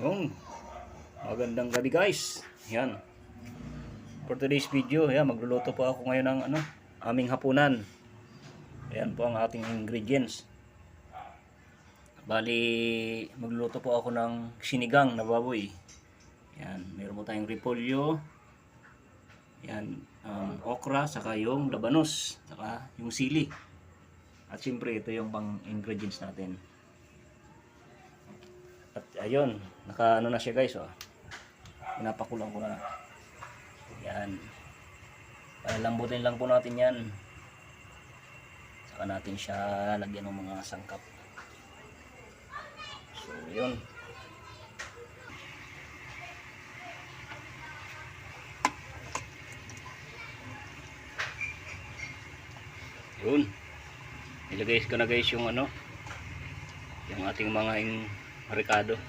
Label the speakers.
Speaker 1: Yung magandang gabi guys. Yan. For today's video, yan, magluluto po ako ngayon ng aming hapunan. Ayan po ang ating ingredients. Bali, magluluto po ako ng sinigang na baboy. Yan, mayroon po tayong repolyo. Yan, okra, saka yung labanos, saka yung sili. At siyempre, ito yung pang ingredients natin. At ayun, naka na siya guys, oh. Pinapakulang ko na. Yan. Palambutin lang po natin yan. Saka natin siya lagyan ng mga sangkap. So, yun. Yun. Ilagay ko na guys yung yung ating mga ricado.